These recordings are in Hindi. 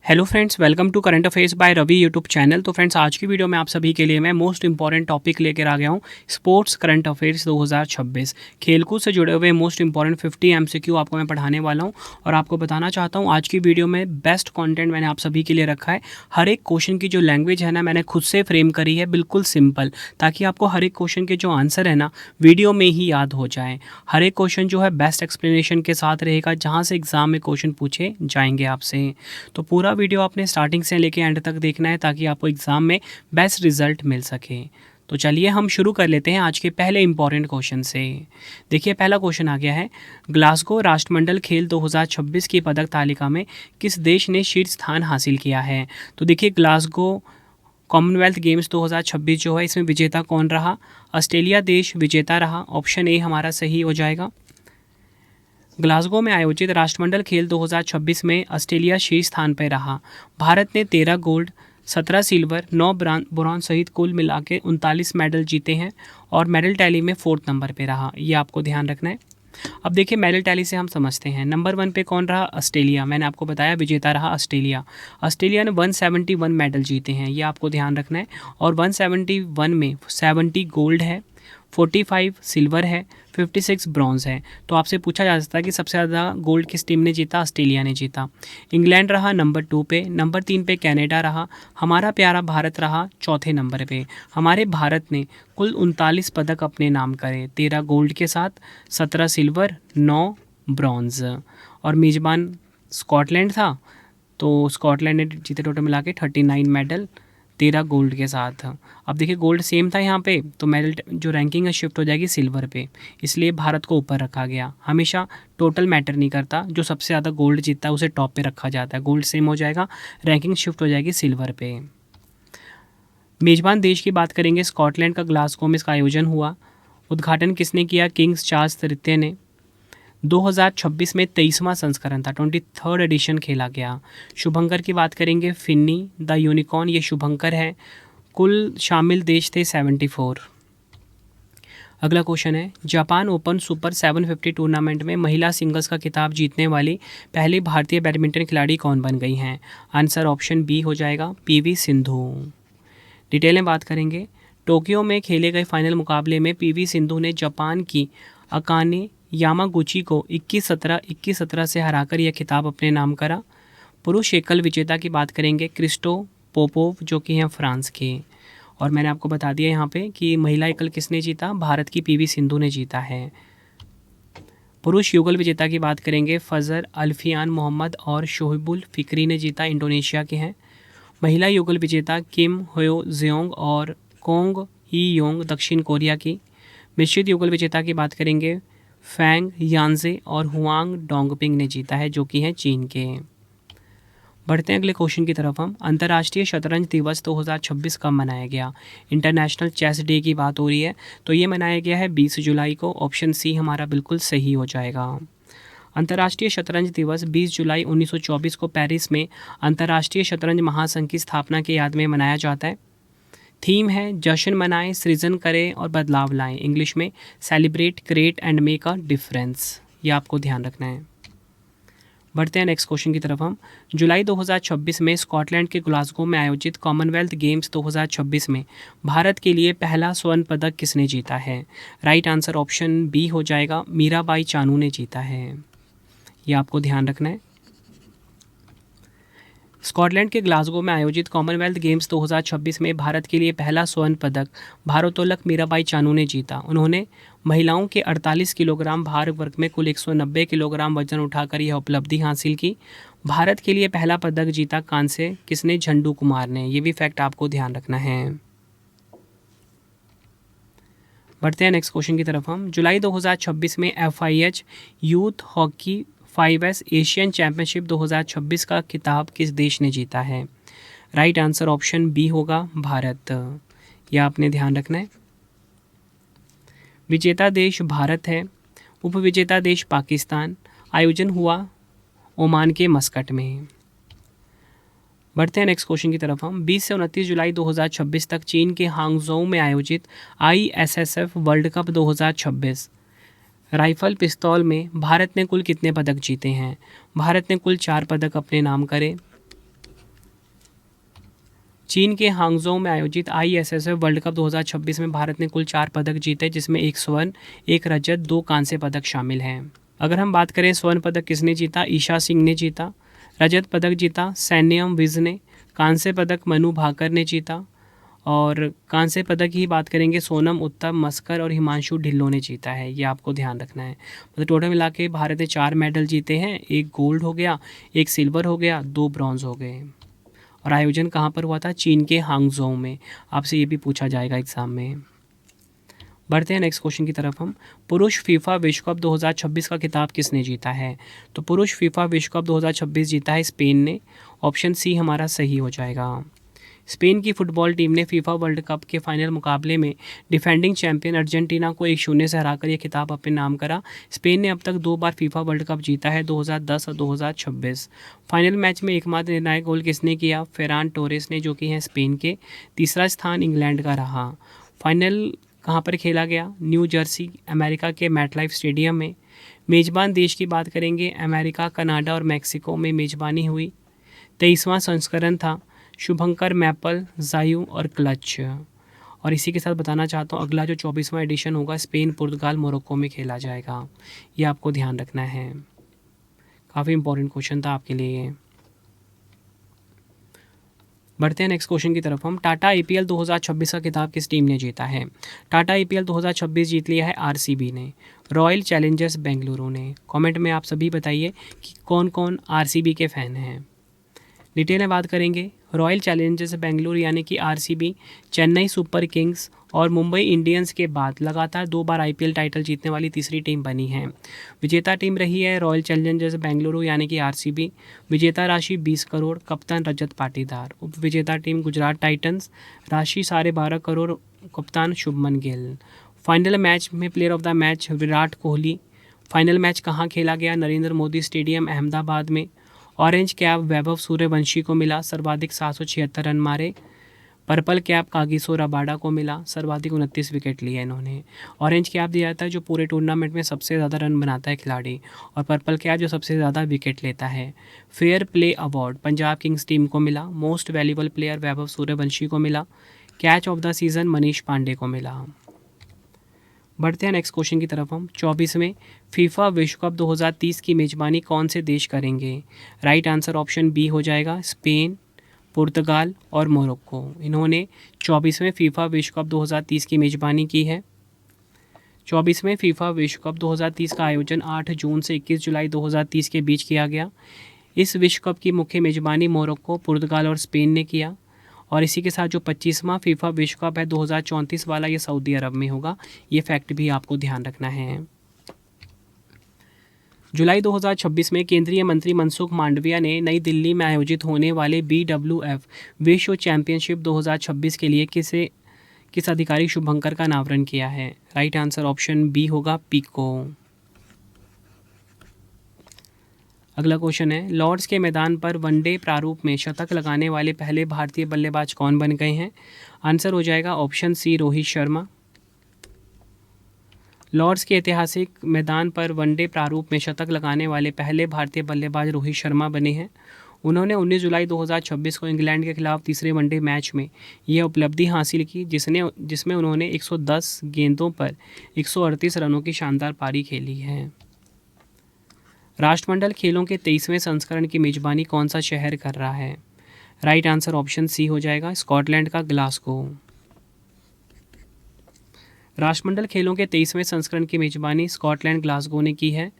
Hello friends, welcome to current affairs by Ravi YouTube channel. तो फ्रेंड्स, आज की वीडियो में आप सभी के लिए मैं मोस्ट इंपॉर्टेंट टॉपिक लेकर आ गया हूँ, स्पोर्ट्स करंट अफेयर्स 2026। खेलकूद से जुड़े हुए मोस्ट इंपॉर्टेंट 50 एमसीक्यू आपको मैं पढ़ाने वाला हूँ और आपको बताना चाहता हूँ आज की वीडियो में बेस्ट कंटेंट मैंने आप सभी के लिए रखा है। हर एक क्वेश्चन की जो लैंग्वेज है ना, मैंने खुद से फ्रेम करी है, बिल्कुल सिंपल, ताकि आपको हर एक क्वेश्चन के जो आंसर है ना वीडियो में ही याद हो जाए। हर एक क्वेश्चन जो है बेस्ट एक्सप्लेनेशन के साथ रहेगा, जहाँ से एग्जाम में क्वेश्चन पूछे जाएंगे आपसे। तो पूरा वीडियो आपने स्टार्टिंग से लेके एंड तक देखना है, ताकि आपको एग्ज़ाम में बेस्ट रिजल्ट मिल सके। तो चलिए हम शुरू कर लेते हैं आज के पहले इंपॉर्टेंट क्वेश्चन से। देखिए, पहला क्वेश्चन आ गया है, ग्लासगो राष्ट्रमंडल खेल 2026 की पदक तालिका में किस देश ने शीर्ष स्थान हासिल किया है। तो देखिए, ग्लासगो कॉमनवेल्थ गेम्स 2026 जो है, इसमें विजेता कौन रहा? ऑस्ट्रेलिया देश विजेता रहा। ऑप्शन ए हमारा सही हो जाएगा। ग्लासगो में आयोजित राष्ट्रमंडल खेल 2026 में ऑस्ट्रेलिया शीर्ष स्थान पर रहा। भारत ने 13 गोल्ड, 17 सिल्वर, 9 ब्रॉन्ज सहित कुल मिला के 39 मेडल जीते हैं और मेडल टैली में 4th नंबर पे रहा। ये आपको ध्यान रखना है। अब देखिए, मेडल टैली से हम समझते हैं, नंबर 1 पे कौन रहा? ऑस्ट्रेलिया। मैंने आपको बताया विजेता रहा ऑस्ट्रेलिया। ऑस्ट्रेलिया ने 171 मेडल जीते हैं, ये आपको ध्यान रखना है। और 171 में 70 गोल्ड है, 45 सिल्वर है, 56 ब्रॉन्ज है। तो आपसे पूछा जा सकता है कि सबसे ज़्यादा गोल्ड किस टीम ने जीता? ऑस्ट्रेलिया ने जीता। इंग्लैंड रहा नंबर 2 पे, नंबर 3 पे कनाडा रहा, हमारा प्यारा भारत रहा चौथे नंबर पे। हमारे भारत ने कुल 39 पदक अपने नाम करे, 13 गोल्ड के साथ, 17 सिल्वर, 9 ब्रॉन्ज। और मेज़बान स्कॉटलैंड था, तो स्कॉटलैंड ने जीते टोटल मिला के 39 मेडल, 13 गोल्ड के साथ। अब देखिए, गोल्ड सेम था यहाँ पे, तो मेडल जो रैंकिंग है शिफ्ट हो जाएगी सिल्वर पे, इसलिए भारत को ऊपर रखा गया। हमेशा टोटल मैटर नहीं करता, जो सबसे ज़्यादा गोल्ड जीतता है उसे टॉप पे रखा जाता है। गोल्ड सेम हो जाएगा, रैंकिंग शिफ्ट हो जाएगी सिल्वर पे। मेजबान देश की बात करेंगे, स्कॉटलैंड का ग्लासगो में इसका आयोजन हुआ। उद्घाटन किसने किया? किंग्स चार्ल्स तृतीय ने। 2026 में 23वां संस्करण था, 23rd एडिशन खेला गया। शुभंकर की बात करेंगे, फिन्नी द यूनिकॉर्न, ये शुभंकर है। कुल शामिल देश थे 74। अगला क्वेश्चन है, जापान ओपन सुपर 750 टूर्नामेंट में महिला सिंगल्स का खिताब जीतने वाली पहली भारतीय बैडमिंटन खिलाड़ी कौन बन गई हैं? आंसर ऑप्शन बी हो जाएगा, पीवी सिंधु। डिटेल में बात करेंगे, टोक्यो में खेले गए फाइनल मुकाबले में पीवी सिंधु ने जापान की अकाने यामागुची को 21-17, 21-17 से हराकर यह खिताब अपने नाम करा। पुरुष एकल विजेता की बात करेंगे, क्रिस्टो पोपोव, जो कि हैं फ्रांस के। और मैंने आपको बता दिया यहाँ पे कि महिला एकल किसने जीता? भारत की पीवी सिंधु ने जीता है। पुरुष युगल विजेता की बात करेंगे, फजर अल्फियान मोहम्मद और शोहिबुल फिक्री ने जीता, इंडोनेशिया के हैं। महिला युगल विजेता किम होयो जियोंग और कोंग ही योंग, दक्षिण कोरिया की। मिश्रित युगल विजेता की बात करेंगे, फैंग यानजे और हुआंग डोंगपिंग ने जीता है, जो कि हैं चीन के। बढ़ते हैं अगले क्वेश्चन की तरफ हम। अंतर्राष्ट्रीय शतरंज दिवस 2026 कब मनाया गया? इंटरनेशनल चेस डे की बात हो रही है, तो ये मनाया गया है 20 जुलाई को। ऑप्शन सी हमारा बिल्कुल सही हो जाएगा। अंतर्राष्ट्रीय शतरंज दिवस 20 जुलाई 1924 को पेरिस में अंतर्राष्ट्रीय शतरंज महासंघ की स्थापना की याद में मनाया जाता है। थीम है, जश्न मनाएं, सृजन करें और बदलाव लाएं। इंग्लिश में celebrate, create and make a difference. ये आपको ध्यान रखना है। बढ़ते हैं नेक्स्ट क्वेश्चन की तरफ हम। जुलाई 2026 में स्कॉटलैंड के ग्लासगो में आयोजित कॉमनवेल्थ गेम्स 2026 में भारत के लिए पहला स्वर्ण पदक किसने जीता है? राइट आंसर ऑप्शन बी हो जाएगा, मीराबाई चानू ने जीता है। ये आपको ध्यान रखना है। स्कॉटलैंड के ग्लासगो में आयोजित कॉमनवेल्थ गेम्स 2026 में भारत के लिए पहला स्वर्ण पदक भारोत्तोलक मीराबाई चानू ने जीता। उन्होंने महिलाओं के 48 किलोग्राम भार वर्ग में कुल 190 किलोग्राम वजन उठाकर यह उपलब्धि हासिल की। भारत के लिए पहला पदक जीता कांस्य किसने? झंडू कुमार ने। ये भी फैक्ट आपको ध्यान रखना है। बढ़ते हैं नेक्स्ट क्वेश्चन की तरफ हम। जुलाई 2026 में FIH youth hockey 5S Asian championship 2026 का खिताब किस देश ने जीता है? राइट आंसर ऑप्शन बी होगा, भारत। यह आपने ध्यान रखना है। विजेता देश भारत है, उपविजेता देश पाकिस्तान। आयोजन हुआ ओमान के मस्कट में। बढ़ते हैं नेक्स्ट क्वेश्चन की तरफ हम। 20 से 29 जुलाई 2026 तक चीन के हांगझोउ में आयोजित ISSF वर्ल्ड कप 2026 राइफल पिस्तौल में भारत ने कुल कितने पदक जीते हैं? भारत ने कुल 4 पदक अपने नाम करे। चीन के हांगझोउ में आयोजित ISSF वर्ल्ड कप 2026 में भारत ने कुल 4 पदक जीते, जिसमें 1 स्वर्ण, 1 रजत, 2 कांस्य पदक शामिल हैं। अगर हम बात करें स्वर्ण पदक किसने जीता, ईशा सिंह ने जीता। रजत पदक जीता सैन्यम विज ने। कांस्य पदक मनु भाकर ने जीता। और कांस्य पदक की बात करेंगे सोनम उत्तम मस्कर और हिमांशु ढिल्लों ने जीता है। ये आपको ध्यान रखना है। मतलब टोटल मिला के भारत ने 4 मेडल जीते हैं, 1 गोल्ड हो गया, 1 सिल्वर हो गया, 2 ब्रॉन्ज हो गए। और आयोजन कहाँ पर हुआ था, चीन के हांगझोउ में। आपसे ये भी पूछा जाएगा एग्जाम में। बढ़ते हैं नेक्स्ट क्वेश्चन की तरफ हम। पुरुष फीफा विश्व कप 2026 का खिताब किसने जीता है। तो पुरुष फीफा विश्व कप 2026 जीता है स्पेन ने। ऑप्शन सी हमारा सही हो जाएगा। स्पेन की फुटबॉल टीम ने फीफा वर्ल्ड कप के फाइनल मुकाबले में डिफेंडिंग चैंपियन अर्जेंटीना को 1-0 से हराकर यह खिताब अपने नाम करा। स्पेन ने अब तक 2 बार फीफा वर्ल्ड कप जीता है, 2010 और 2026। फाइनल मैच में एकमात्र निर्णायक गोल किसने किया, फेरान टोरेस ने, जो कि हैं स्पेन के। तीसरा स्थान इंग्लैंड का रहा। फाइनल कहाँ पर खेला गया, न्यू जर्सी अमेरिका के मैटलाइफ स्टेडियम में। मेज़बान देश की बात करेंगे, अमेरिका, कनाडा और मैक्सिको में मेज़बानी हुई। 23वां संस्करण था। शुभंकर, मैपल, जायू और क्लच। और इसी के साथ बताना चाहता हूँ अगला जो 24वां एडिशन होगा स्पेन, पुर्तगाल, मोरक्को में खेला जाएगा। ये आपको ध्यान रखना है। काफ़ी इंपॉर्टेंट क्वेश्चन था आपके लिए ये। बढ़ते हैं नेक्स्ट क्वेश्चन की तरफ हम। टाटा IPL 2026 का खिताब किस टीम ने जीता है। टाटा IPL 2026 जीत लिया है RCB ने, रॉयल चैलेंजर्स बेंगलुरु ने। कमेंट में आप सभी बताइए कि कौन कौन RCB के फ़ैन हैं। डिटेल में बात करेंगे, रॉयल चैलेंजर्स बेंगलुरु यानी कि RCB चेन्नई सुपर किंग्स और मुंबई इंडियंस के बाद लगातार 2 बार IPL टाइटल जीतने वाली तीसरी टीम बनी है। विजेता टीम रही है रॉयल चैलेंजर्स बेंगलुरु यानी कि RCB। विजेता राशि 20 करोड़, कप्तान रजत पाटीदार। उप विजेता टीम गुजरात टाइटंस, राशि 12.5 करोड़, कप्तान शुभमन गिल। फाइनल मैच में player of the match Virat Kohli. Final match कहाँ खेला गया, नरेंद्र मोदी स्टेडियम अहमदाबाद में। ऑरेंज कैप वैभव सूर्यवंशी को मिला, सर्वाधिक 776 रन मारे। पर्पल कैप कागिसो रबाडा को मिला, सर्वाधिक 29 विकेट लिए इन्होंने। ऑरेंज कैप दिया जाता है जो पूरे टूर्नामेंट में सबसे ज़्यादा रन बनाता है खिलाड़ी, और पर्पल कैप जो सबसे ज़्यादा विकेट लेता है। Fair play award Punjab Kings team को मिला। Most valuable player Vaibhav Suryavanshi को मिला। Catch of the season Manish Pandey को मिला। बढ़ते हैं नेक्स्ट क्वेश्चन की तरफ हम। 24वें फीफा विश्व कप 2030 की मेज़बानी कौन से देश करेंगे। राइट आंसर ऑप्शन बी हो जाएगा, स्पेन, पुर्तगाल और मोरक्को। इन्होंने 24वें फीफा विश्व कप 2030 की मेज़बानी की है। 24वें फीफा विश्व कप 2030 का आयोजन 8 जून से 21 जुलाई 2030 के बीच किया गया। इस विश्व कप की मुख्य मेज़बानी मोरक्को, पुर्तगाल और स्पेन ने किया। और इसी के साथ जो 25वां फीफा विश्व कप है 2034 वाला, ये सऊदी अरब में होगा। ये फैक्ट भी आपको ध्यान रखना है। जुलाई 2026 में केंद्रीय मंत्री मनसुख मांडविया ने नई दिल्ली में आयोजित होने वाले BWF विश्व चैंपियनशिप 2026 के लिए किस आधिकारिक शुभंकर का अनावरण किया है। राइट आंसर ऑप्शन बी होगा, पीको। अगला क्वेश्चन है, लॉर्ड्स के मैदान पर वनडे प्रारूप में शतक लगाने वाले पहले भारतीय बल्लेबाज कौन बन गए हैं। आंसर हो जाएगा option C, Rohit Sharma. Lord's के ऐतिहासिक मैदान पर वनडे प्रारूप में शतक लगाने वाले पहले भारतीय बल्लेबाज रोहित शर्मा बने हैं। उन्होंने 19 जुलाई 2026 को इंग्लैंड के खिलाफ तीसरे वनडे मैच में यह उपलब्धि हासिल की, जिसमें उन्होंने 110 गेंदों पर 138 रनों की शानदार पारी खेली है। राष्ट्रमंडल खेलों के 23वें संस्करण की मेज़बानी कौन सा शहर कर रहा है। राइट आंसर ऑप्शन सी हो जाएगा, स्कॉटलैंड का ग्लासगो। राष्ट्रमंडल खेलों के 23वें संस्करण की मेज़बानी स्कॉटलैंड ग्लासगो ने की है।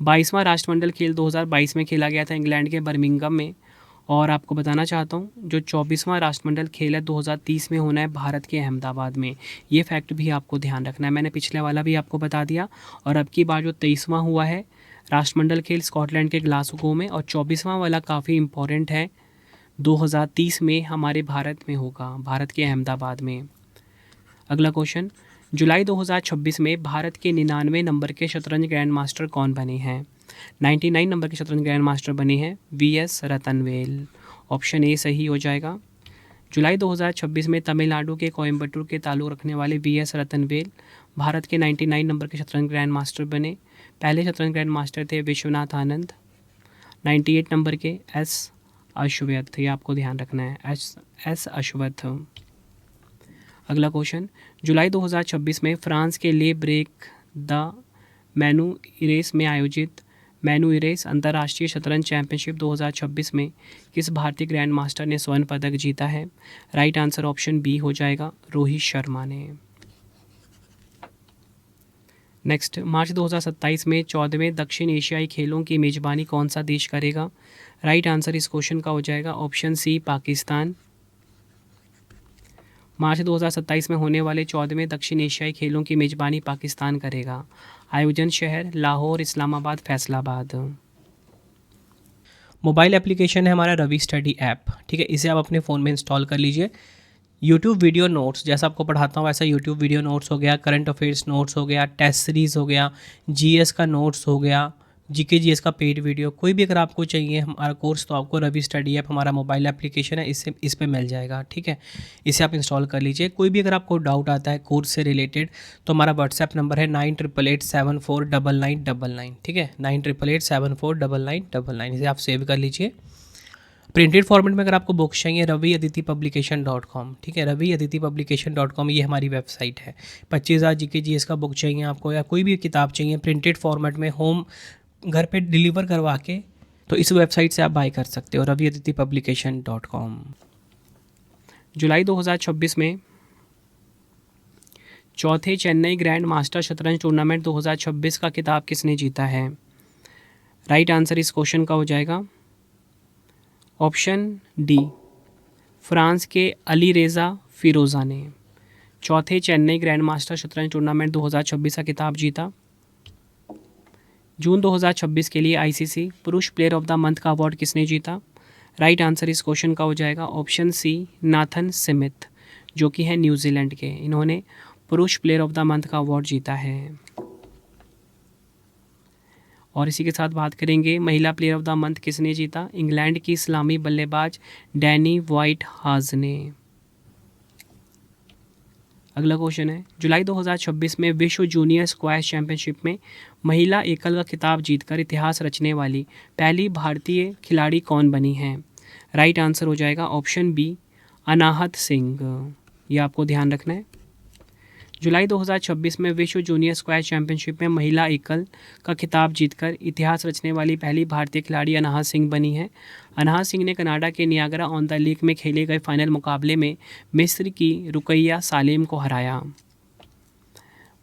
22वां राष्ट्रमंडल खेल 2022 में खेला गया था इंग्लैंड के बर्मिंघम में। और आपको बताना चाहता हूँ जो 24वां राष्ट्रमंडल खेल है 2030 में होना है भारत के अहमदाबाद में। ये फैक्ट भी आपको ध्यान रखना है। मैंने पिछले वाला भी आपको बता दिया। और अब की बार जो 23वां हुआ है राष्ट्रमंडल खेल स्कॉटलैंड के ग्लासगो में, और 24वां वाला काफ़ी इम्पोर्टेंट है, 2030 में हमारे भारत में होगा, भारत के अहमदाबाद में। अगला क्वेश्चन, जुलाई 2026 में भारत के 99 नंबर के शतरंज ग्रैंड मास्टर कौन बने हैं। 99 नंबर के शतरंज ग्रैंड मास्टर बने हैं VS रतनवेल। ऑप्शन ए सही हो जाएगा। जुलाई 2026 में तमिलनाडु के कोयम्बटूर के ताल्लुक़ रखने वाले VS रतनवेल भारत के 99 नंबर के शतरंज ग्रैंड मास्टर बने। पहले शतरंज ग्रैंड मास्टर थे विश्वनाथ आनंद। 98 नंबर के S अश्वत्थ, ये आपको ध्यान रखना है, एस अश्वत्थ। अगला क्वेश्चन, जुलाई 2026 में फ्रांस के ले ब्रेक द मैनू इरेस में आयोजित मैनू इरेस अंतर्राष्ट्रीय शतरंज चैंपियनशिप 2026 में किस भारतीय ग्रैंड मास्टर ने स्वर्ण पदक जीता है? राइट आंसर ऑप्शन बी हो जाएगा, रोहित शर्मा ने। नेक्स्ट, मार्च 2027 में 14वें दक्षिण एशियाई खेलों की मेज़बानी कौन सा देश करेगा? राइट आंसर इस क्वेश्चन का हो जाएगा ऑप्शन सी, पाकिस्तान। मार्च 2027 में होने वाले 14वें दक्षिण एशियाई खेलों की मेज़बानी पाकिस्तान करेगा। आयोजन शहर लाहौर, इस्लामाबाद, फैसलाबाद। मोबाइल एप्लीकेशन है हमारा रवि स्टडी ऐप, ठीक है, इसे आप अपने फ़ोन में इंस्टॉल कर लीजिए। यूट्यूब वीडियो नोट्स, जैसा आपको पढ़ाता हूँ वैसा यूट्यूब वीडियो नोट्स हो गया, करंट अफेयर्स नोट्स हो गया, टेस्ट सीरीज़ हो गया, जीएस का नोट्स हो गया, जीके जीएस का पेड वीडियो, कोई भी अगर आपको चाहिए हमारा कोर्स तो आपको रवि स्टडी ऐप हमारा मोबाइल एप्लीकेशन है, इससे इस पे मिल जाएगा, ठीक है। इसे आप इंस्टॉल कर लीजिए। कोई भी अगर आपको डाउट आता है कोर्स से रिलेटेड तो हमारा व्हाट्सएप नंबर है 9888749999, ठीक है, 9888749999, इसे आप सेव कर लीजिए। प्रिंटेड फॉर्मेट में अगर आपको बुक्स चाहिए raviaditipublication.com, ठीक है, raviaditipublication.com ये हमारी वेबसाइट है। 25,000 जीके जीएस का बुक चाहिए आपको या कोई भी किताब चाहिए प्रिंटेड फॉर्मेट में होम घर पे डिलीवर करवा के, तो इस वेबसाइट से आप बाय कर सकते हो, raviaditipublication.com। जुलाई 2026 में चौथे चेन्नई ग्रैंड मास्टर शतरंज टूर्नामेंट 2026 का खिताब किसने जीता है? राइट आंसर इस क्वेश्चन का हो जाएगा ऑप्शन डी, फ्रांस के अली रेज़ा फिरोज़ा ने चौथे चेन्नई ग्रैंड मास्टर शतरंज टूर्नामेंट 2026 का खिताब जीता। जून 2026 के लिए आईसीसी पुरुष प्लेयर ऑफ द मंथ का अवार्ड किसने जीता? राइट आंसर इस क्वेश्चन का हो जाएगा ऑप्शन सी, नाथन स्मिथ, जो कि है न्यूजीलैंड के। इन्होंने पुरुष प्लेयर ऑफ द मंथ का अवार्ड जीता है। और इसी के साथ बात करेंगे महिला प्लेयर ऑफ द मंथ किसने जीता? इंग्लैंड की इस्लामी बल्लेबाज डैनी वाइट हाज ने। अगला क्वेश्चन है, जुलाई 2026 में विश्व जूनियर स्क्वैश चैंपियनशिप में महिला एकल का खिताब जीतकर इतिहास रचने वाली पहली भारतीय खिलाड़ी कौन बनी है? राइट आंसर हो जाएगा ऑप्शन बी, अनाहत सिंह। ये आपको ध्यान रखना है। जुलाई 2026 में विश्व जूनियर स्क्वैश चैंपियनशिप में महिला एकल का खिताब जीतकर इतिहास रचने वाली पहली भारतीय खिलाड़ी अनाहत सिंह बनी है। अनाहत सिंह ने कनाडा के नियाग्रा ऑन द लेक में खेले गए फाइनल मुकाबले में मिस्र की रुकैया सालेम को हराया।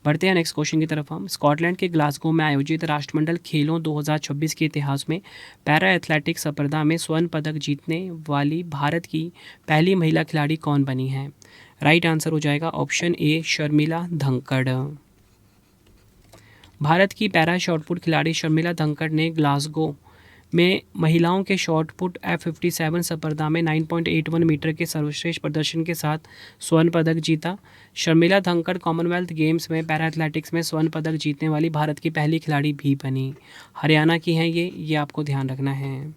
बढ़ते हैं नेक्स्ट क्वेश्चन की तरफ हम। स्कॉटलैंड के ग्लासगो में आयोजित राष्ट्रमंडल खेलों 2026 के इतिहास में पैरा एथलेटिक्स स्पर्धा में स्वर्ण पदक जीतने वाली भारत की पहली महिला खिलाड़ी कौन बनी है? राइट आंसर हो जाएगा ऑप्शन ए, शर्मिला धंकड़। भारत की पैरा शॉटपुट खिलाड़ी शर्मिला धंकड़ ने ग्लासगो में महिलाओं के शॉटपुट F57 स्पर्धा में 9.81 मीटर के सर्वश्रेष्ठ प्रदर्शन के साथ स्वर्ण पदक जीता। शर्मिला धंकड़ कॉमनवेल्थ गेम्स में पैरा एथलेटिक्स में स्वर्ण पदक जीतने वाली भारत की पहली खिलाड़ी भी बनी। हरियाणा की हैं ये आपको ध्यान रखना है।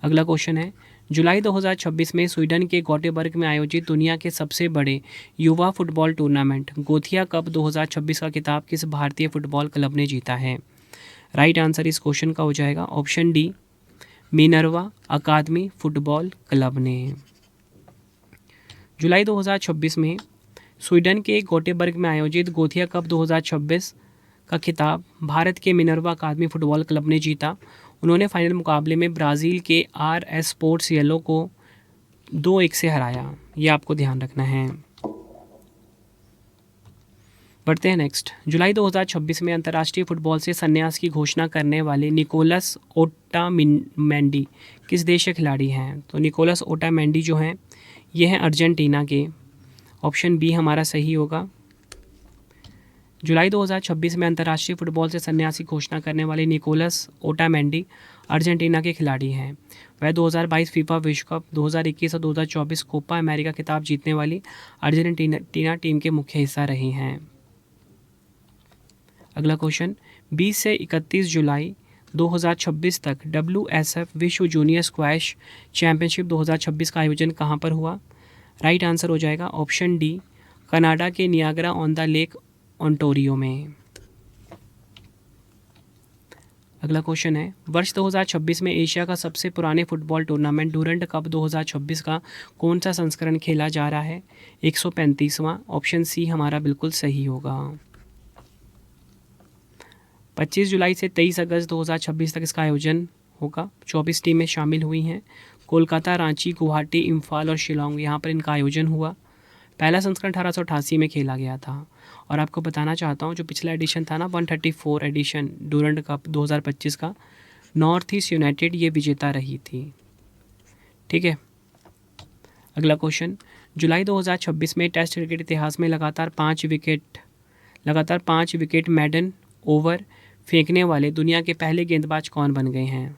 अगला क्वेश्चन है, जुलाई 2026 में स्वीडन के गोटेबर्ग में आयोजित दुनिया के सबसे बड़े युवा फुटबॉल टूर्नामेंट गोथिया कप 2026 का खिताब किस भारतीय फुटबॉल क्लब ने जीता है? राइट आंसर इस क्वेश्चन का हो जाएगा ऑप्शन डी, मिनर्वा अकादमी फुटबॉल क्लब ने। जुलाई 2026 में स्वीडन के गोटेबर्ग में आयोजित गोथिया कप 2026 का खिताब भारत के मिनर्वा अकादमी फुटबॉल क्लब ने जीता। उन्होंने फाइनल मुकाबले में ब्राज़ील के RS स्पोर्ट्स येलो को 2-1 से हराया। ये आपको ध्यान रखना है। बढ़ते हैं नेक्स्ट। जुलाई 2026 में अंतर्राष्ट्रीय फुटबॉल से संन्यास की घोषणा करने वाले निकोलस ओटामेंडी किस देश के खिलाड़ी हैं? तो निकोलस ओटामेंडी जो हैं ये हैं अर्जेंटीना के। ऑप्शन बी हमारा सही होगा। जुलाई 2026 में अंतर्राष्ट्रीय फुटबॉल से संन्यास की घोषणा करने वाले निकोलस ओटामेंडी अर्जेंटीना के खिलाड़ी हैं। वह 2022 फीफा विश्व कप, 2021 और 2024 कोपा अमेरिका खिताब जीतने वाली अर्जेंटीना टीम के मुख्य हिस्सा रहे हैं। अगला क्वेश्चन, 20 से 31 जुलाई 2026 तक WSF विश्व जूनियर स्क्वैश चैंपियनशिप 2026 का आयोजन कहाँ पर हुआ? राइट आंसर हो जाएगा ऑप्शन डी, कनाडा के Niagara on the lake Ontario में। अगला क्वेश्चन है, वर्ष 2026 में एशिया का सबसे पुराने फुटबॉल टूर्नामेंट डूरंड कप 2026 का कौन सा संस्करण खेला जा रहा है? 135वां। ऑप्शन सी हमारा बिल्कुल सही होगा। 25 जुलाई से 23 अगस्त 2026 तक इसका आयोजन होगा। 24 टीमें शामिल हुई हैं। कोलकाता, रांची, गुवाहाटी, इम्फाल और शिलोंग यहाँ पर इनका आयोजन हुआ। पहला संस्करण 1888 में खेला गया था। और आपको बताना चाहता हूँ, जो पिछला एडिशन था ना 134 एडिशन डूरंड कप 2025 का, नॉर्थ ईस्ट यूनाइटेड ये विजेता रही थी। ठीक है। अगला क्वेश्चन, जुलाई 2026 में टेस्ट क्रिकेट इतिहास में लगातार 5 विकेट मैडन ओवर फेंकने वाले दुनिया के पहले गेंदबाज कौन बन गए हैं?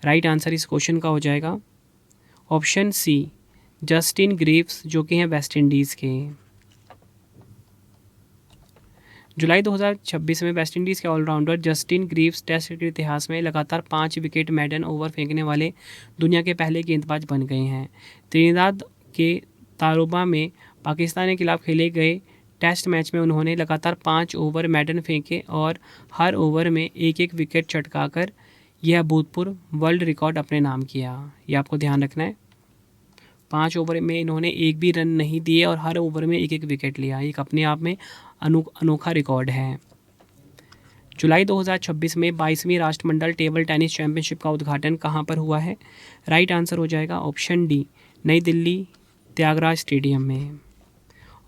राइट आंसर इस क्वेश्चन का हो जाएगा ऑप्शन सी, जस्टिन ग्रीव्स, जो कि हैं वेस्ट इंडीज़ के। जुलाई 2026 में वेस्ट इंडीज़ के allrounder Justin Greaves test cricket इतिहास में लगातार 5 विकेट मैडन ओवर फेंकने वाले दुनिया के पहले गेंदबाज बन गए हैं। त्रिनिदाद के तारोबा में पाकिस्तान के खिलाफ खेले गए टेस्ट मैच में उन्होंने लगातार 5 ओवर मैडन फेंके और हर ओवर में एक एक विकेट चटकाकर यह अभूतपूर्व वर्ल्ड रिकॉर्ड अपने नाम किया। ये आपको ध्यान रखना है। 5 ओवर में इन्होंने एक भी रन नहीं दिए और हर ओवर में एक एक विकेट लिया। एक अपने आप में अनोखा रिकॉर्ड है। जुलाई 2026 में 22वीं राष्ट्रमंडल टेबल टेनिस चैंपियनशिप का उद्घाटन कहाँ पर हुआ है? राइट आंसर हो जाएगा ऑप्शन डी, नई दिल्ली त्यागराज स्टेडियम में।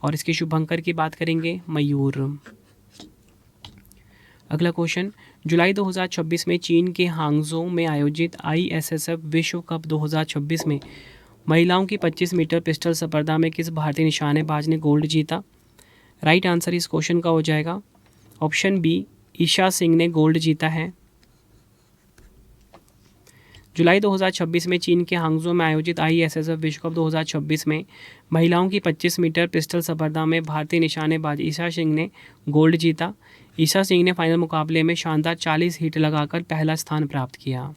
और इसके शुभंकर की बात करेंगे, मयूर। अगला क्वेश्चन, जुलाई 2026 में चीन के हांगझो में आयोजित ISSF विश्व कप 2026 में महिलाओं की 25 मीटर पिस्टल स्पर्धा में किस भारतीय निशानेबाज ने गोल्ड जीता? राइट आंसर इस क्वेश्चन का हो जाएगा ऑप्शन बी, ईशा सिंह ने गोल्ड जीता है। जुलाई 2026 में चीन के हांगझो में आयोजित ISSF विश्व कप 2026 में महिलाओं की 25 मीटर पिस्टल स्पर्धा में भारतीय निशानेबाज ईशा सिंह ने गोल्ड जीता। ईशा सिंह ने फाइनल मुकाबले में शानदार 40 हिट लगाकर पहला स्थान प्राप्त किया।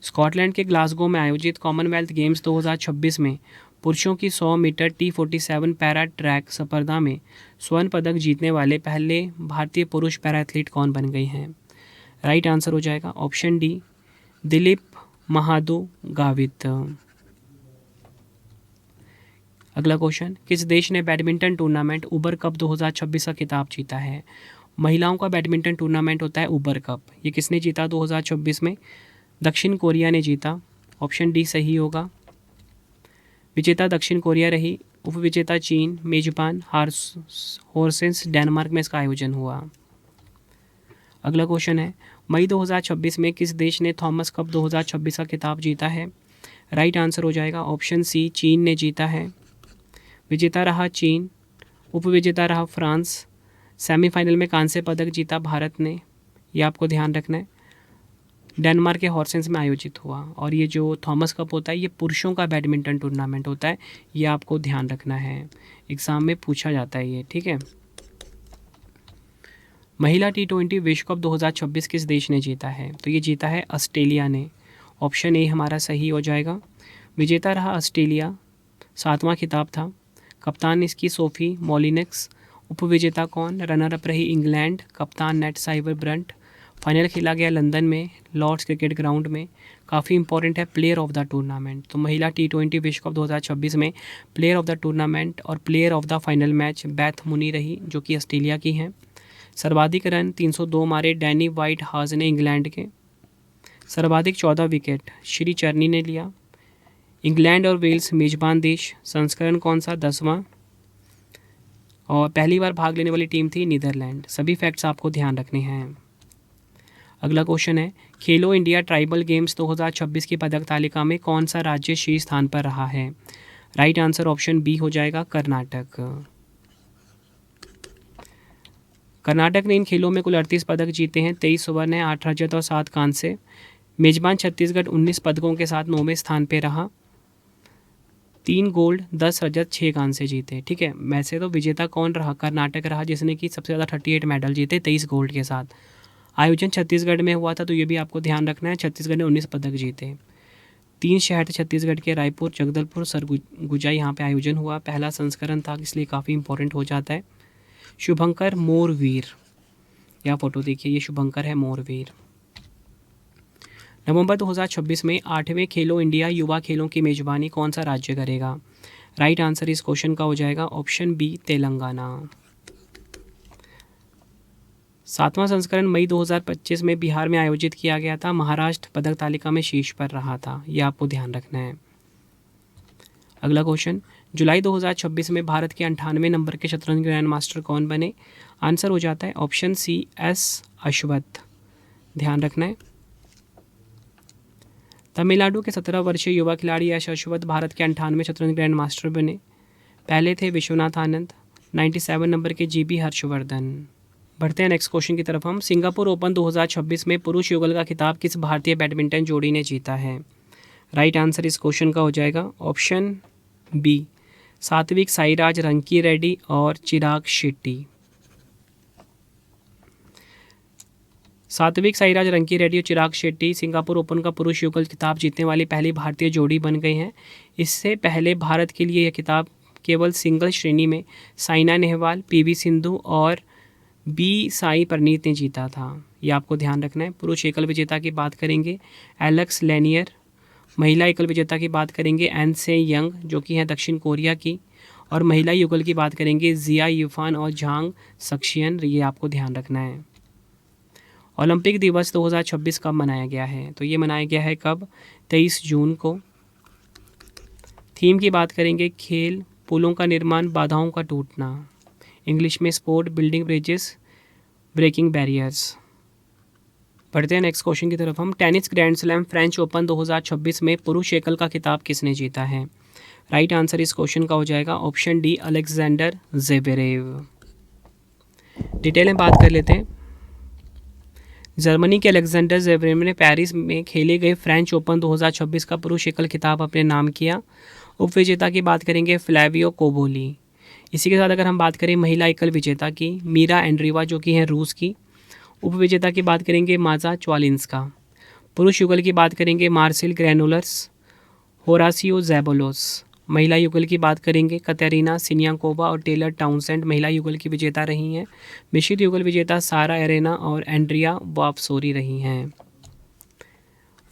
स्कॉटलैंड के ग्लासगो में आयोजित कॉमनवेल्थ गेम्स 2026 में पुरुषों की 100 मीटर T47 पैरा ट्रैक स्पर्धा में स्वर्ण पदक जीतने वाले पहले भारतीय पुरुष पैरा एथलीट कौन बन गए हैं? राइट आंसर हो जाएगा ऑप्शन डी, दिलीप महादू गावित। अगला क्वेश्चन, किस देश ने बैडमिंटन टूर्नामेंट उबर कप 2026 का खिताब जीता है? महिलाओं का बैडमिंटन टूर्नामेंट होता है उबर कप। ये किसने जीता 2026 में? दक्षिण कोरिया ने जीता। ऑप्शन डी सही होगा। विजेता दक्षिण कोरिया रही। उपविजेता चीन, मेजबान होर्सेस डेनमार्क में इसका आयोजन हुआ। अगला क्वेश्चन है, मई 2026 में किस देश ने थॉमस कप 2026 का खिताब जीता है? राइट आंसर हो जाएगा ऑप्शन सी, चीन ने जीता है। विजेता रहा चीन, उपविजेता रहा फ्रांस। सेमीफाइनल में कांस्य पदक जीता भारत ने। ये आपको ध्यान रखना है। डेनमार्क के हॉर्सेंस में आयोजित हुआ। और ये जो थॉमस कप होता है ये पुरुषों का बैडमिंटन टूर्नामेंट होता है। ये आपको ध्यान रखना है, एग्ज़ाम में पूछा जाता है ये। ठीक है। महिला T20 विश्व कप 2026 किस देश ने जीता है? तो ये जीता है ऑस्ट्रेलिया ने। ऑप्शन ए हमारा सही हो जाएगा। विजेता रहा ऑस्ट्रेलिया, 7वां खिताब था। कप्तान इसकी सोफी मोलिनेक्स। उपविजेता कौन? रनर अप रही इंग्लैंड, कप्तान नेट साइबर ब्रंट। फाइनल खेला गया लंदन में लॉर्ड्स क्रिकेट ग्राउंड में। काफ़ी इंपॉर्टेंट है प्लेयर ऑफ द टूर्नामेंट। तो महिला T20 विश्व कप 2026 में प्लेयर ऑफ द टूर्नामेंट और player of the final match Beth Mooney रही, जो कि ऑस्ट्रेलिया की हैं। सर्वाधिक रन 302 मारे डैनी वाइट हाज ने इंग्लैंड के। सर्वाधिक 14 विकेट श्री चरनी ने लिया। इंग्लैंड और वेल्स मेजबान देश। संस्करण कौन सा? 10वां। और पहली बार भाग लेने वाली टीम थी नीदरलैंड। सभी फैक्ट्स आपको ध्यान रखने हैं। अगला क्वेश्चन है, खेलो इंडिया ट्राइबल गेम्स 2026 की पदक तालिका में कौन सा राज्य शीर्ष स्थान पर रहा है? राइट आंसर ऑप्शन बी हो जाएगा, कर्नाटक। कर्नाटक ने इन खेलों में कुल 38 पदक जीते हैं। 23 स्वर्ण है, 8 रजत और 7 कांस्य। मेजबान छत्तीसगढ़ 19 पदकों के साथ 9वें स्थान पर रहा। 3 गोल्ड, 10 रजत, 6 कांस्य जीते। ठीक है। वैसे तो विजेता कौन रहा? कर्नाटक रहा, जिसने कि सबसे ज़्यादा 38 मेडल जीते 23 गोल्ड के साथ। आयोजन छत्तीसगढ़ में हुआ था, तो ये भी आपको ध्यान रखना है। छत्तीसगढ़ ने 19 पदक जीते। 3 शहर थे छत्तीसगढ़ के, रायपुर, जगदलपुर, सरगुजा। यहाँ पे आयोजन हुआ। पहला संस्करण था, इसलिए काफ़ी इंपॉर्टेंट हो जाता है। शुभंकर मोरवीर यह फोटो देखिए, ये शुभंकर है मोरवीर। नवंबर 2026 में 8वें खेलो इंडिया युवा खेलों की मेजबानी कौन सा राज्य करेगा? राइट आंसर इस क्वेश्चन का हो जाएगा ऑप्शन बी, तेलंगाना। 7वां संस्करण मई 2025 में बिहार में आयोजित किया गया था। महाराष्ट्र पदक तालिका में शीर्ष पर रहा था, यह आपको ध्यान रखना है। अगला क्वेश्चन, जुलाई 2026 में भारत के 98 नंबर के शतरंज ग्रैंड मास्टर कौन बने? आंसर हो जाता है ऑप्शन सी, एस अश्वत्थ। ध्यान रखना है। तमिलनाडु के 17 वर्षीय युवा खिलाड़ी एस अश्वत्थ भारत के 98 शतरंज ग्रैंड मास्टर बने। पहले थे विश्वनाथ आनंद, 97 नंबर के जीबी हर्षवर्धन। बढ़ते हैं नेक्स्ट क्वेश्चन की तरफ हम। सिंगापुर ओपन 2026 में पुरुष युगल का खिताब किस भारतीय बैडमिंटन जोड़ी ने जीता है? राइट आंसर इस क्वेश्चन का हो जाएगा ऑप्शन बी, सात्विक साईराज रंकी रेड्डी और चिराग शेट्टी। सात्विक साईराज रंकी रेड्डी और चिराग शेट्टी सिंगापुर ओपन का पुरुष युगल खिताब जीतने वाली पहली भारतीय जोड़ी बन गई हैं। इससे पहले भारत के लिए यह खिताब केवल सिंगल श्रेणी में साइना नेहवाल, पीवी सिंधु और बी साई प्रनीत ने जीता था, ये आपको ध्यान रखना है। पुरुष एकल विजेता की बात करेंगे एलेक्स लेनियर, महिला एकल विजेता की बात करेंगे एन से यंग जो कि हैं दक्षिण कोरिया की, और महिला युगल की बात करेंगे जिया यूफान और झांग सक्शियन, ये आपको ध्यान रखना है। ओलंपिक दिवस 2026 कब मनाया गया है? तो ये मनाया गया है कब? 23 जून को। थीम की बात करेंगे खेल, पुलों का निर्माण, बाधाओं का टूटना। इंग्लिश में sport, building bridges, breaking barriers. बढ़ते हैं नेक्स्ट क्वेश्चन की तरफ हम। Tennis grand slam French Open 2026 में पुरुष एकल का खिताब किसने जीता है? राइट आंसर इस क्वेश्चन का हो जाएगा option D, Alexander Zverev. Detail में बात कर लेते हैं। जर्मनी के अलेक्जेंडर ज़वेरेव ने पेरिस में खेले गए फ्रेंच ओपन 2026 का पुरुष एकल खिताब अपने नाम किया। उपविजेता की बात करेंगे फ्लैवियो कोबोली। इसी के साथ अगर हम बात करें महिला एकल विजेता की, मीरा एंड्रीवा जो कि हैं रूस की। उपविजेता की बात करेंगे माजा च्वालिंस्का। पुरुष युगल की बात करेंगे मार्सिल ग्रैनुलर्स, होरासियो ज़ैबोलोस। महिला युगल की बात करेंगे कतरीना सिनियाकोवा और टेलर टाउनसेंड महिला युगल की विजेता रही हैं। मिश्रित युगल विजेता सारा एरेना और एंड्रिया वापसोरी रही हैं।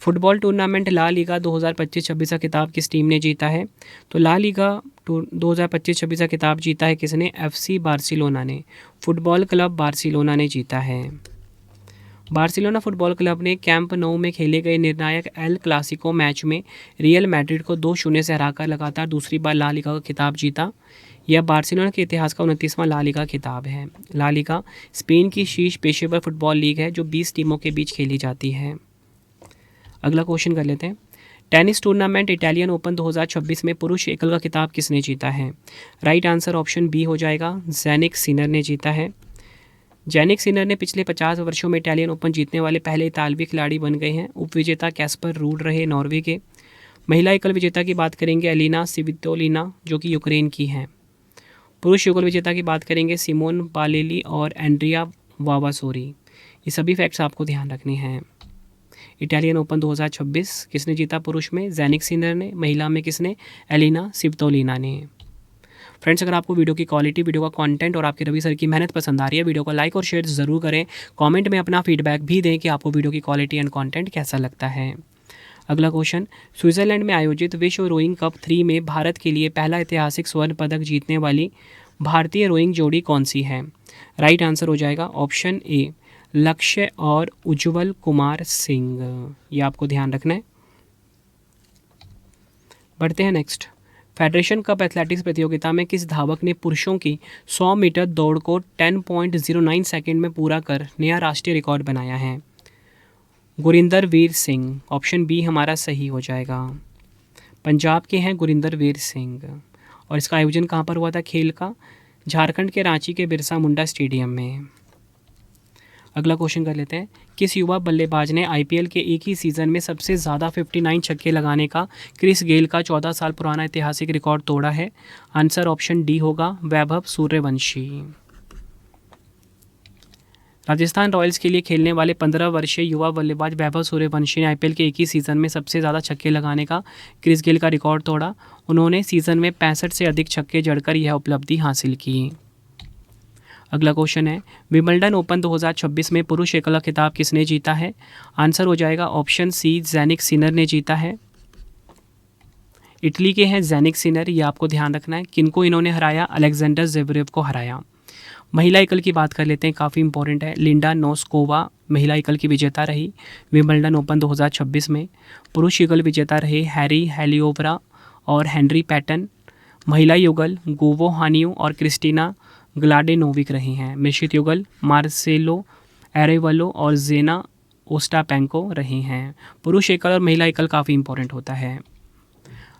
फुटबॉल टूर्नामेंट ला लीगा 2025-26 का खिताब किस टीम ने जीता है? तो ला लीगा 2025-26 का खिताब जीता है किसने? एफसी बार्सिलोना ने। फुटबॉल क्लब बार्सिलोना ने जीता है। बार्सिलोना फुटबॉल क्लब ने कैंप नौ में खेले गए निर्णायक एल क्लासिको मैच में रियल मैड्रिड को 2-0 से हराकर लगातार दूसरी बार ला लीगा का खिताब जीता। यह बार्सिलोना के इतिहास का 29वां ला लीगा खिताब है। ला लीगा स्पेन की शीर्ष पेशेवर फुटबॉल लीग है जो 20 टीमों के बीच खेली जाती है। अगला क्वेश्चन कर लेते हैं। टेनिस टूर्नामेंट इटालियन ओपन 2026 में पुरुष एकल का खिताब किसने जीता है? राइट आंसर ऑप्शन बी हो जाएगा, ज़ैनिक सिनर ने जीता है। जैनिक सिनर ने पिछले 50 वर्षों में इटालियन ओपन जीतने वाले पहले इतालवी खिलाड़ी बन गए हैं। उपविजेता कैस्पर रूड रहे नॉर्वे के। महिला एकल विजेता की बात करेंगे एलिना सिवितोलिना जो कि यूक्रेन की हैं। पुरुष युगल विजेता की बात करेंगे सिमोन बालेली और एंड्रिया वावासोरी। ये सभी फैक्ट्स आपको ध्यान रखने हैं। इटालियन ओपन 2026 किसने जीता? पुरुष में ज़ैनिक सिनर ने, महिला में किसने? एलिना सिवितोलिना ने। फ्रेंड्स, अगर आपको वीडियो की क्वालिटी, वीडियो का कंटेंट और आपके रवि सर की मेहनत पसंद आ रही है, वीडियो को लाइक और शेयर ज़रूर करें। कमेंट में अपना फीडबैक भी दें कि आपको वीडियो की क्वालिटी एंड कंटेंट कैसा लगता है। अगला क्वेश्चन, स्विट्ज़रलैंड में आयोजित विश्व रोइंग कप 3 में भारत के लिए पहला ऐतिहासिक स्वर्ण पदक जीतने वाली भारतीय रोइंग जोड़ी कौन सी है? राइट आंसर हो जाएगा ऑप्शन ए, लक्ष्य और उज्ज्वल कुमार सिंह। ये आपको ध्यान रखना है। बढ़ते हैं नेक्स्ट। फेडरेशन कप एथलेटिक्स प्रतियोगिता में किस धावक ने पुरुषों की 100 मीटर दौड़ को 10.09 सेकंड में पूरा कर नया राष्ट्रीय रिकॉर्ड बनाया है? गुरिंदर वीर सिंह। ऑप्शन बी हमारा सही हो जाएगा। पंजाब के हैं गुरिंदर वीर सिंह। और इसका आयोजन कहाँ पर हुआ था खेल का? झारखंड के रांची के बिरसा मुंडा स्टेडियम में। अगला क्वेश्चन कर लेते हैं। किस युवा बल्लेबाज ने आईपीएल के एक ही सीज़न में सबसे ज़्यादा 59 छक्के लगाने का क्रिस गेल का 14 साल पुराना ऐतिहासिक रिकॉर्ड तोड़ा है? आंसर ऑप्शन डी होगा, वैभव सूर्यवंशी। राजस्थान रॉयल्स के लिए खेलने वाले 15 वर्षीय युवा बल्लेबाज वैभव सूर्यवंशी ने आईपीएल के एक ही सीज़न में सबसे ज़्यादा छक्के लगाने का क्रिस गेल का रिकॉर्ड तोड़ा। उन्होंने सीज़न में 65 से अधिक छक्के जड़कर यह उपलब्धि हासिल की। अगला क्वेश्चन है, विंबलडन ओपन 2026 में पुरुष एकल का खिताब किसने जीता है? आंसर हो जाएगा ऑप्शन सी, ज़ैनिक सिनर ने जीता है। इटली के हैं ज़ैनिक सिनर, ये आपको ध्यान रखना है। किनको इन्होंने हराया? अलेक्जेंडर ज़वेरेव को हराया। महिला एकल की बात कर लेते हैं, काफ़ी इंपॉर्टेंट है। लिंडा नोस्कोवा महिला एकल की विजेता रही विंबलडन ओपन 2026 में। पुरुष युगल विजेता रहे हैरी हेलियोवरा और हेनरी पैटन। महिला युगल गोवो हानियो और क्रिस्टीना ग्लाडेनोविक रही हैं। मिश्रित युगल मार्सेलो एरेवलो और जेना ओस्टापेंको रही हैं। पुरुष एकल और महिला एकल काफ़ी इंपॉर्टेंट होता है।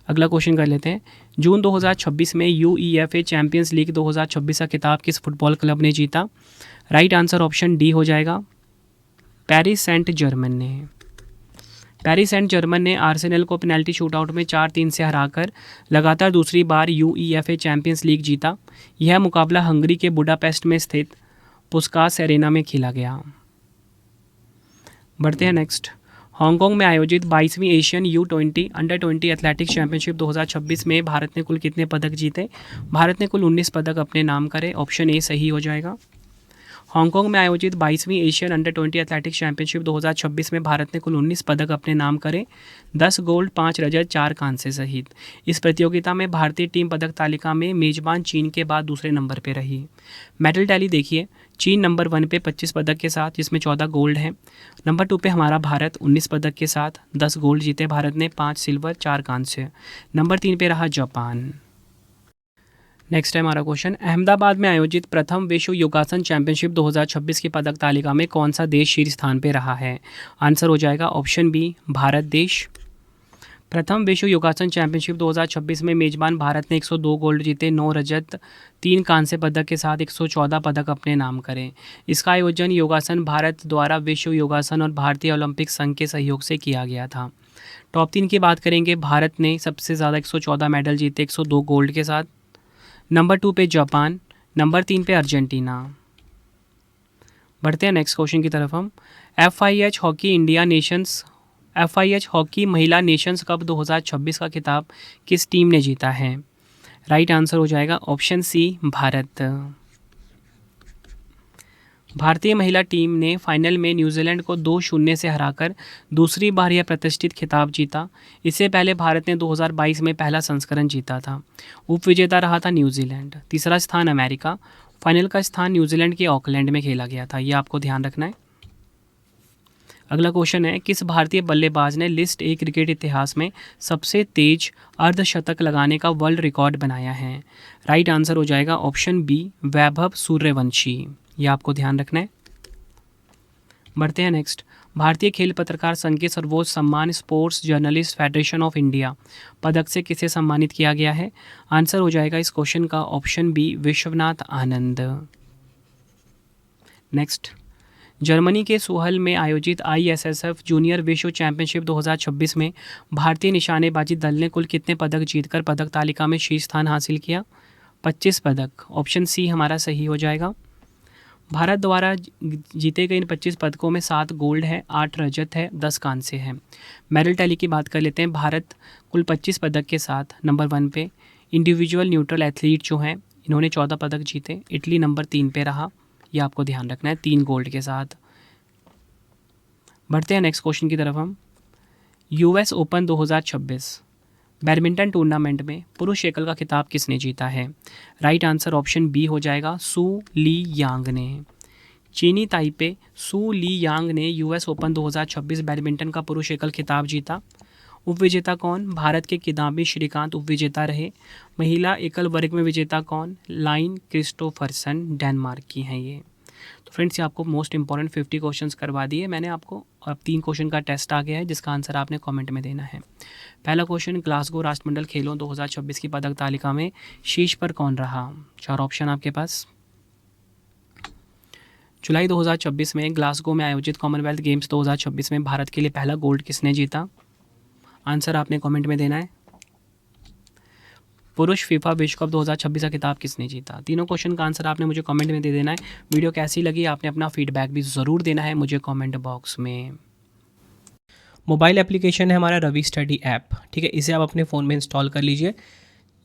अगला क्वेश्चन कर लेते हैं, जून 2026 में UEFA चैंपियंस लीग 2026 का खिताब किस फुटबॉल क्लब ने जीता? राइट आंसर ऑप्शन डी हो जाएगा, पेरिस सेंट जर्मन ने। पेरिस सेंट जर्मन ने आर्सेनल को पेनल्टी शूटआउट में 4-3 से हराकर लगातार दूसरी बार UEFA चैंपियंस लीग जीता। यह मुकाबला हंगरी के बुडापेस्ट में स्थित पुस्कास एरेना में खेला गया। बढ़ते हैं नेक्स्ट, हांगकांग में आयोजित 22वीं Asian U20 under 20 athletics championship 2026 में भारत ने कुल कितने पदक जीते? भारत ने कुल 19 पदक अपने नाम करे। ऑप्शन ए सही हो जाएगा। हांगकांग में आयोजित 22वीं एशियन अंडर 20 एथलेटिक्स चैंपियनशिप 2026 में भारत ने कुल 19 पदक अपने नाम करे, 10 गोल्ड, 5 रजत, 4 कांस्य सहित। इस प्रतियोगिता में भारतीय टीम पदक तालिका में मेजबान चीन के बाद दूसरे नंबर पर रही। मेडल टैली देखिए, चीन नंबर 1 पे 25 पदक के साथ, जिसमें 14 गोल्ड हैं। नंबर 2 पे हमारा भारत 19 पदक के साथ, 10 गोल्ड जीते भारत ने, 5 सिल्वर, 4 कांस्य। नंबर 3 पे रहा जापान। नेक्स्ट है हमारा क्वेश्चन, अहमदाबाद में आयोजित प्रथम विश्व योगासन चैंपियनशिप 2026 की पदक तालिका में कौन सा देश शीर्ष स्थान पे रहा है? आंसर हो जाएगा ऑप्शन बी, भारत देश। प्रथम विश्व योगासन चैंपियनशिप 2026 में मेजबान भारत ने 102 गोल्ड जीते, 9 रजत, 3 कांस्य पदक के साथ 114 पदक अपने नाम करें। इसका आयोजन योगासन भारत द्वारा विश्व योगासन और भारतीय ओलंपिक संघ के सहयोग से किया गया था। टॉप 3 की बात करेंगे, भारत ने सबसे ज़्यादा 114 मेडल जीते 102 गोल्ड के साथ। नंबर 2 पे जापान, नंबर 3 पे अर्जेंटीना। बढ़ते हैं नेक्स्ट क्वेश्चन की तरफ हम, FIH हॉकी महिला नेशंस कप 2026 का खिताब किस टीम ने जीता है? राइट आंसर हो जाएगा ऑप्शन सी, भारत। भारतीय महिला टीम ने फाइनल में न्यूजीलैंड को 2-0 से हराकर दूसरी बार यह प्रतिष्ठित खिताब जीता। इससे पहले भारत ने 2022 में पहला संस्करण जीता था। उप विजेता रहा था न्यूजीलैंड। तीसरा स्थान अमेरिका। फाइनल का स्थान न्यूजीलैंड के ऑकलैंड में खेला गया था, ये आपको ध्यान रखना है। अगला क्वेश्चन है, किस भारतीय बल्लेबाज ने लिस्ट ए क्रिकेट इतिहास में सबसे तेज अर्धशतक लगाने का वर्ल्ड रिकॉर्ड बनाया है? राइट आंसर हो जाएगा ऑप्शन बी, वैभव सूर्यवंशी। ये आपको ध्यान रखना है। बढ़ते हैं नेक्स्ट, भारतीय खेल पत्रकार संघ के सर्वोच्च सम्मान sports journalist federation of India पदक से किसे सम्मानित किया गया है? आंसर हो जाएगा इस क्वेश्चन का option B, Vishwanath Anand. Next, Germany के सोहल में आयोजित ISSF जूनियर विश्व चैंपियनशिप 2026 में भारतीय निशानेबाजी दल ने कुल कितने पदक जीतकर पदक तालिका में शीर्ष स्थान हासिल किया? 25 पदक। ऑप्शन सी हमारा सही हो जाएगा। भारत द्वारा जीते गए इन 25 पदकों में 7 गोल्ड है, 8 रजत है, 10 कांस्य है। मेडल टैली की बात कर लेते हैं, भारत कुल 25 पदक के साथ नंबर 1 पे। इंडिविजुअल न्यूट्रल एथलीट जो हैं इन्होंने 14 पदक जीते। इटली नंबर 3 पे रहा, ये आपको ध्यान रखना है, 3 गोल्ड के साथ। बढ़ते हैं नेक्स्ट क्वेश्चन की तरफ हम, US ओपन 2026 बैडमिंटन टूर्नामेंट में पुरुष एकल का खिताब किसने जीता है? राइट आंसर ऑप्शन बी हो जाएगा, सू ली यांग ने। चीनी ताइपे सू ली यांग ने US ओपन 2026 बैडमिंटन का पुरुष एकल खिताब जीता। उपविजेता कौन? भारत के किदाम्बी श्रीकांत उपविजेता रहे। महिला एकल वर्ग में विजेता कौन? लाइन क्रिस्टोफरसन डेनमार्क की हैं ये। तो फ्रेंड्स, ये आपको मोस्ट इंपॉर्टेंट 50 क्वेश्चंस करवा दिए मैंने आपको। अब 3 क्वेश्चन का टेस्ट आ गया है जिसका आंसर आपने कमेंट में देना है। पहला क्वेश्चन, ग्लासगो राष्ट्रमंडल खेलों 2026 की पदक तालिका में शीर्ष पर कौन रहा? 4 ऑप्शन आपके पास। जुलाई 2026 में ग्लासगो में आयोजित कॉमनवेल्थ गेम्स 2026 में भारत के लिए पहला गोल्ड किसने जीता? आंसर आपने कमेंट में देना है। पुरुष फीफा विश्व कप 2026 का खिताब किसने जीता? तीनों क्वेश्चन का आंसर आपने मुझे कमेंट में दे देना है। वीडियो कैसी लगी आपने अपना फीडबैक भी ज़रूर देना है मुझे कमेंट बॉक्स में। मोबाइल एप्लीकेशन है हमारा रवि स्टडी ऐप, ठीक है। इसे आप अपने फ़ोन में इंस्टॉल कर लीजिए।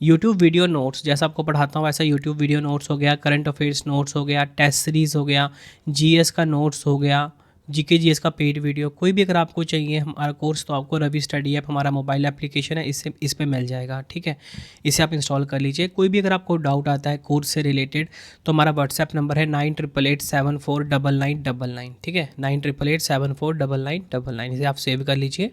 यूट्यूब वीडियो नोट्स, जैसा आपको पढ़ाता हूँ वैसा यूट्यूब वीडियो नोट्स हो गया, करंट अफेयर्स नोट्स हो गया, टेस्ट सीरीज़ हो गया, जीएस का नोट्स हो गया, जीके जीएस का पेड वीडियो, कोई भी अगर आपको चाहिए हमारा कोर्स तो आपको रवि स्टडी ऐप हमारा मोबाइल एप्लीकेशन है, इससे इस पे मिल जाएगा। ठीक है, इसे आप इंस्टॉल कर लीजिए। कोई भी अगर आपको डाउट आता है कोर्स से रिलेटेड तो हमारा व्हाट्सएप नंबर है 9888749999। ठीक है, 9888749999, इसे आप सेव कर लीजिए।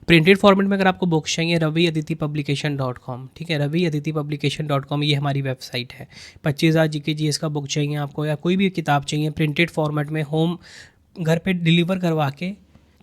प्रिंटेड फॉर्मेट में अगर आपको बुक्स चाहिए raviaditipublication.com, ठीक है, raviaditipublication.com ये हमारी वेबसाइट है। 25,000 जीके जीएस का बुक चाहिए आपको या कोई भी किताब चाहिए प्रिंटेड फॉर्मेट में होम घर पे डिलीवर करवा के,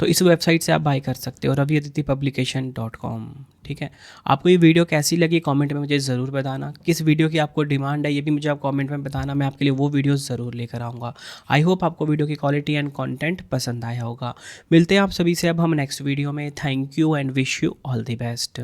तो इस वेबसाइट से आप बाय कर सकते हो raviaditipublication.com। ठीक है, आपको ये वीडियो कैसी लगी कमेंट में मुझे ज़रूर बताना। किस वीडियो की आपको डिमांड है ये भी मुझे आप कमेंट में बताना, मैं आपके लिए वो वीडियो ज़रूर लेकर आऊँगा। आई होप आपको वीडियो की क्वालिटी एंड कंटेंट पसंद आया होगा। मिलते हैं आप सभी से अब हम नेक्स्ट वीडियो में। Thank you and wish you all the best.